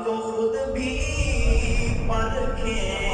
को खुद भी परखें।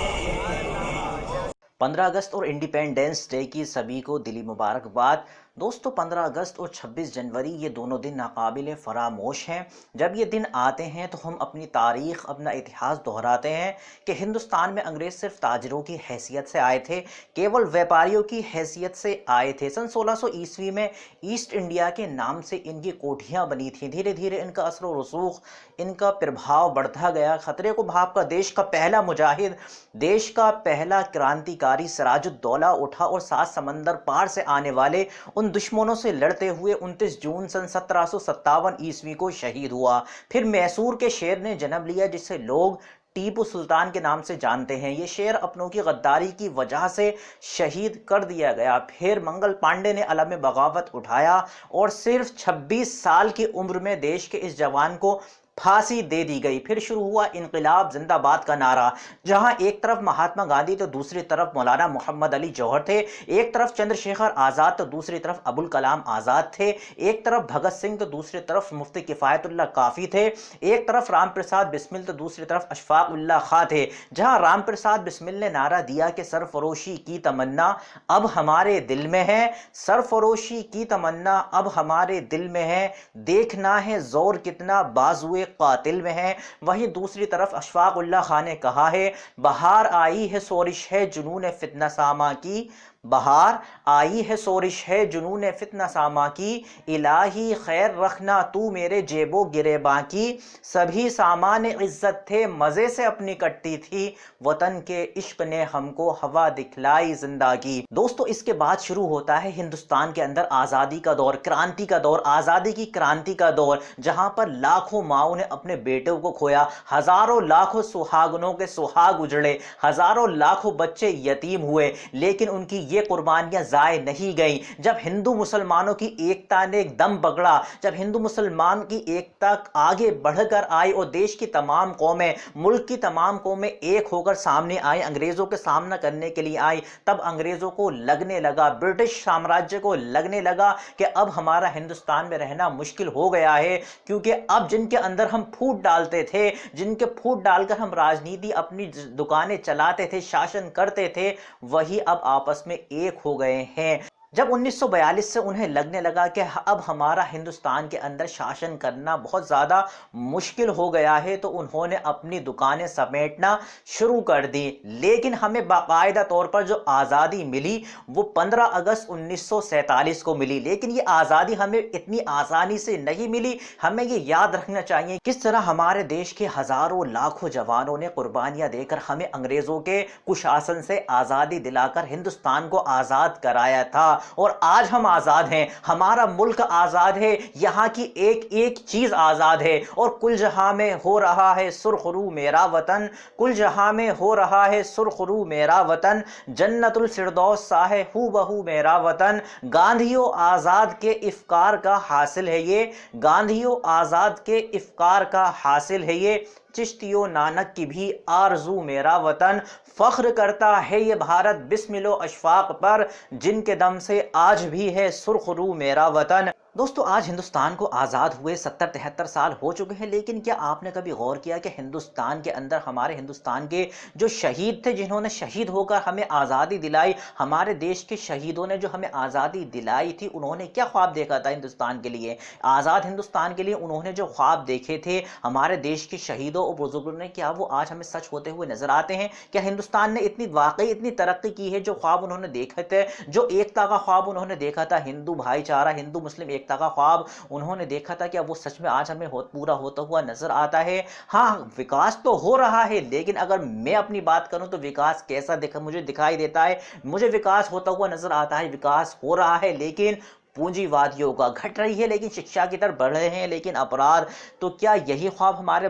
15 अगस्त और इंडिपेंडेंस डे की सभी को दिली मुबारकबाद। दोस्तों, 15 अगस्त और 26 जनवरी ये दोनों दिन नाकाबिल फरामोश हैं। जब ये दिन आते हैं तो हम अपनी तारीख, अपना इतिहास दोहराते हैं कि हिंदुस्तान में अंग्रेज़ सिर्फ ताजरों की हैसियत से आए थे, केवल व्यापारियों की हैसियत से आए थे। सन 1600 ईस्वी में ईस्ट इंडिया के नाम से इनकी कोठियाँ बनी थीं। धीरे धीरे इनका असर व रसूख, इनका प्रभाव बढ़ता गया। खतरे को भांपकर देश का पहला मुजाहिद, देश का पहला क्रांतिकारी सिराजुद्दौला उठा और 7 समंदर पार से आने वाले उन दुश्मनों से लड़ते हुए 29 जून सन 1757 ईस्वी को शहीद हुआ। फिर मैसूर के शेर ने जन्म लिया, जिसे लोग टीपू सुल्तान के नाम से जानते हैं। ये शेर अपनों की गद्दारी की वजह से शहीद कर दिया गया। फिर मंगल पांडे ने अलम बगावत उठाया और सिर्फ 26 साल की उम्र में देश के इस जवान को फांसी दे दी गई। फिर शुरू हुआ इनकलाब जिंदाबाद का नारा, जहां एक तरफ महात्मा गांधी तो दूसरी तरफ मौलाना मोहम्मद अली जौहर थे, एक तरफ चंद्रशेखर आज़ाद तो दूसरी तरफ अबुल कलाम आज़ाद थे, एक तरफ भगत सिंह तो दूसरी तरफ मुफ्ती किफ़ायतुल्लाह काफ़ी थे, एक तरफ राम प्रसाद बिस्मिल तो दूसरी तरफ अशफाक उल्लाह खां थे। जहां राम प्रसाद बिस्मिल ने नारा दिया कि सरफरोशी की तमन्ना अब हमारे दिल में है, सरफरोशी की तमन्ना अब हमारे दिल में है, देखना है जोर कितना बाजुए कातिल में है। वहीं दूसरी तरफ अशफाक उल्लाह खान ने कहा है, बहार आई है सोरिश है जुनून फितना सामा की, बहार आई है सोरिश है जुनून फितना सामा की, इलाही खैर रखना तू मेरे जेबो गिरेबा की, सभी सामान इज्जत थे मज़े से अपनी कटती थी, वतन के इश्क ने हमको हवा दिखलाई जिंदा की। दोस्तों, इसके बाद शुरू होता है हिंदुस्तान के अंदर आज़ादी का दौर, क्रांति का दौर, आज़ादी की क्रांति का दौर, जहां पर लाखों माओ ने अपने बेटों को खोया, हजारों लाखों सुहागनों के सुहाग उजड़े, हजारों लाखों बच्चे यतीम हुए, लेकिन उनकी ये कुर्बानियां जाए नहीं गई। जब हिंदू मुसलमानों की एकता ने एकदम पकड़ा, जब हिंदू मुसलमान की एकता आगे बढ़कर आई और देश की तमाम कौमें, मुल्क की तमाम कौमें एक होकर सामने आई, अंग्रेजों के सामना करने के लिए आई, तब अंग्रेजों को लगने लगा, ब्रिटिश साम्राज्य को लगने लगा कि अब हमारा हिंदुस्तान में रहना मुश्किल हो गया है, क्योंकि अब जिनके अंदर हम फूट डालते थे, जिनके फूट डालकर हम राजनीति, अपनी दुकानें चलाते थे, शासन करते थे, वही अब आपस में एक हो गए हैं। जब 1942 से उन्हें लगने लगा कि अब हमारा हिंदुस्तान के अंदर शासन करना बहुत ज़्यादा मुश्किल हो गया है, तो उन्होंने अपनी दुकानें समेटना शुरू कर दी। लेकिन हमें बाकायदा तौर पर जो आज़ादी मिली वो 15 अगस्त 1947 को मिली। लेकिन ये आज़ादी हमें इतनी आसानी से नहीं मिली। हमें ये याद रखना चाहिए किस तरह हमारे देश के हज़ारों लाखों जवानों ने कुर्बानियाँ देकर हमें अंग्रेज़ों के कुशासन से आज़ादी दिलाकर हिंदुस्तान को आज़ाद कराया था। और आज हम आज़ाद हैं, हमारा मुल्क आज़ाद है, यहाँ की एक एक चीज़ आज़ाद है। और कुल जहां में हो रहा है सुरखरू मेरा वतन, कुल जहां में हो रहा है सुरखरू मेरा वतन, जन्नतुल फिरदौस सा है हू बहू मेरा वतन। गांधियों आज़ाद के इफ्कार का हासिल है ये, गांधियों आज़ाद के इफ्कार का हासिल है ये, चिश्तियों नानक की भी आरजू मेरा वतन। फख्र करता है ये भारत बिस्मिलो अशफाक पर, जिनके दम से आज भी है सुरखरू मेरा वतन। दोस्तों, आज हिंदुस्तान को आज़ाद हुए 70-73 साल हो चुके हैं, लेकिन क्या आपने कभी गौर किया कि हिंदुस्तान के अंदर, हमारे हिंदुस्तान के जो शहीद थे, जिन्होंने शहीद होकर हमें आज़ादी दिलाई, हमारे देश के शहीदों ने जो हमें आज़ादी दिलाई थी, उन्होंने क्या ख्वाब देखा था हिंदुस्तान के लिए, आज़ाद हिंदुस्तान के लिए उन्होंने जो ख्वाब देखे थे हमारे देश के शहीदों और बुजुर्गों ने, क्या वो आज हमें सच होते हुए नजर आते हैं? क्या हिंदुस्तान ने इतनी वाकई इतनी तरक्की की है? जो ख्वाब उन्होंने देखे थे, जो एकता का ख्वाब उन्होंने देखा था, हिंदू भाईचारा, हिंदू मुस्लिम एकता का ख्वाब उन्होंने देखा था, क्या वो सच में आज हमें पूरा होता हुआ नजर आता है? हाँ, विकास तो हो रहा है, लेकिन अगर मैं अपनी बात करूं तो विकास कैसा मुझे दिखाई देता है? मुझे विकास होता हुआ नजर आता है, विकास हो रहा है, लेकिन पूंजीवादियों का घट रही है, लेकिन शिक्षा की तरफ बढ़ रहे हैं, लेकिन अपराध। तो क्या यही ख्वाब हमारे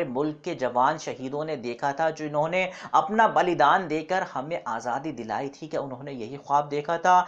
मुल्क के जवान शहीदों ने देखा था, जो इन्होंने अपना बलिदान देकर हमें आज़ादी दिलाई थी? क्या उन्होंने यही ख्वाब देखा था?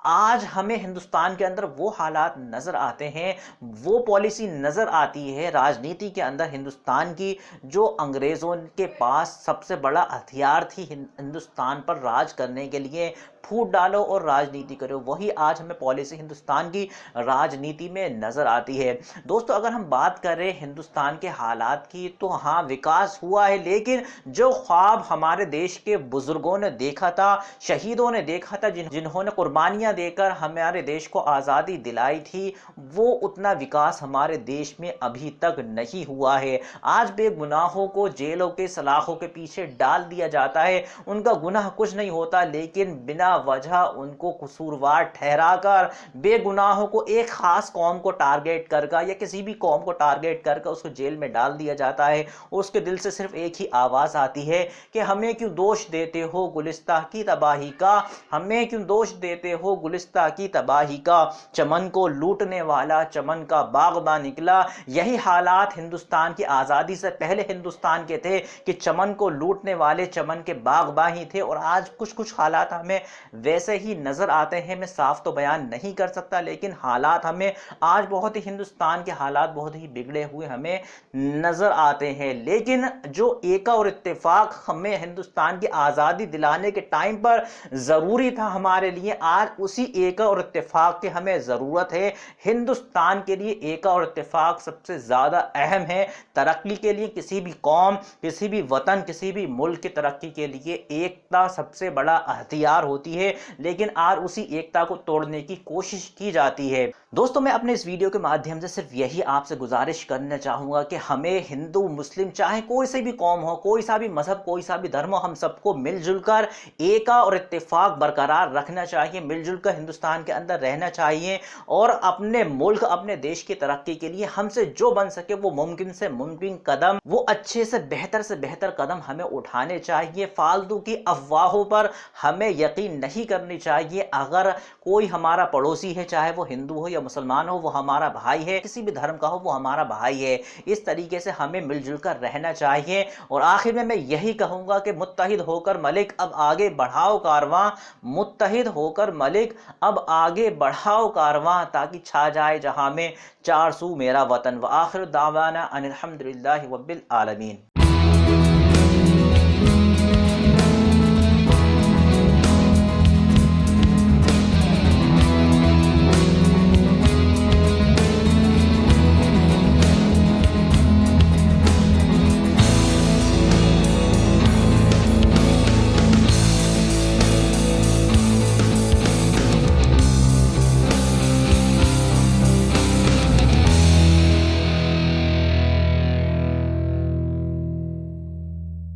आज हमें हिंदुस्तान के अंदर वो हालात नज़र आते हैं, वो पॉलिसी नज़र आती है राजनीति के अंदर हिंदुस्तान की, जो अंग्रेज़ों के पास सबसे बड़ा हथियार थी हिंदुस्तान पर राज करने के लिए, फूट डालो और राजनीति करो। वही आज हमें पॉलिसी हिंदुस्तान की राजनीति में नजर आती है। दोस्तों, अगर हम बात करें हिंदुस्तान के हालात की, तो हाँ, विकास हुआ है, लेकिन जो ख्वाब हमारे देश के बुजुर्गों ने देखा था, शहीदों ने देखा था, जिन्होंने कुर्बानियां देकर हमारे देश को आज़ादी दिलाई थी, वो उतना विकास हमारे देश में अभी तक नहीं हुआ है। आज बेगुनाहों को जेलों के सलाखों के पीछे डाल दिया जाता है। उनका गुनाह कुछ नहीं होता, लेकिन बिना वजह उनको कसूरवार ठहराकर बेगुनाहों को एक खास कौम को टारगेट करके या किसी भी कौम को टारगेट करके उसको जेल में डाल दिया जाता है। उसके दिल से सिर्फ एक ही आवाज़ आती है कि हमें क्यों दोष देते हो गुलिस्तां की तबाही का, हमें क्यों दोष देते हो गुलिस्तां की तबाही का। चमन को लूटने वाला चमन का बागबान निकला। यही हालात हिंदुस्तान की आज़ादी से पहले हिंदुस्तान के थे कि चमन को लूटने वाले चमन के बागबान ही थे, और आज कुछ कुछ हालात हमें वैसे ही नजर आते हैं। मैं साफ तो बयान नहीं कर सकता, लेकिन हालात हमें आज बहुत ही, हिंदुस्तान के हालात बहुत ही बिगड़े हुए हमें नजर आते हैं। लेकिन जो एका और इत्तेफाक हमें हिंदुस्तान की आज़ादी दिलाने के टाइम पर ज़रूरी था हमारे लिए, आज उसी एका और इत्तेफाक की हमें ज़रूरत है। हिंदुस्तान के लिए एका और इत्तेफाक सबसे ज़्यादा अहम है। तरक्की के लिए किसी भी कौम, किसी भी वतन, किसी भी मुल्क की तरक्की के लिए एकता सबसे बड़ा हथियार होती है, लेकिन आज उसी एकता को तोड़ने की कोशिश की जाती है। दोस्तों, मैं अपने इस वीडियो के माध्यम से सिर्फ यही आपसे गुजारिश करना चाहूँगा कि हमें हिंदू मुस्लिम चाहे कोई सी भी कौम हो, कोई सा भी मजहब, कोई सा भी धर्म हो, हम सबको मिलजुल कर एका और इत्तेफाक बरकरार रखना चाहिए, मिलजुल कर हिंदुस्तान के अंदर रहना चाहिए, और अपने मुल्क, अपने देश की तरक्की के लिए हमसे जो बन सके वो मुमकिन से मुमकिन कदम, वो अच्छे से बेहतर कदम हमें उठाने चाहिए। फालतू की अफवाहों पर हमें यकीन नहीं करनी चाहिए। अगर कोई हमारा पड़ोसी है, चाहे वो हिंदू हो या मुसलमान हो, वो हमारा भाई है, किसी भी धर्म का हो वो हमारा भाई है। इस तरीके से हमें मिलजुल कर रहना चाहिए। और आखिर में मैं यही कहूँगा कि मुत्तहिद होकर मलिक अब आगे बढ़ाओ कारवां, मुत्तहिद होकर मलिक अब आगे बढ़ाओ कारवां, ताकि छा जाए जहां में चार सू मेरा वतन। व आखिर दावाना अनिल हम्दुलिल्लाहि रब्बिल आलमीन।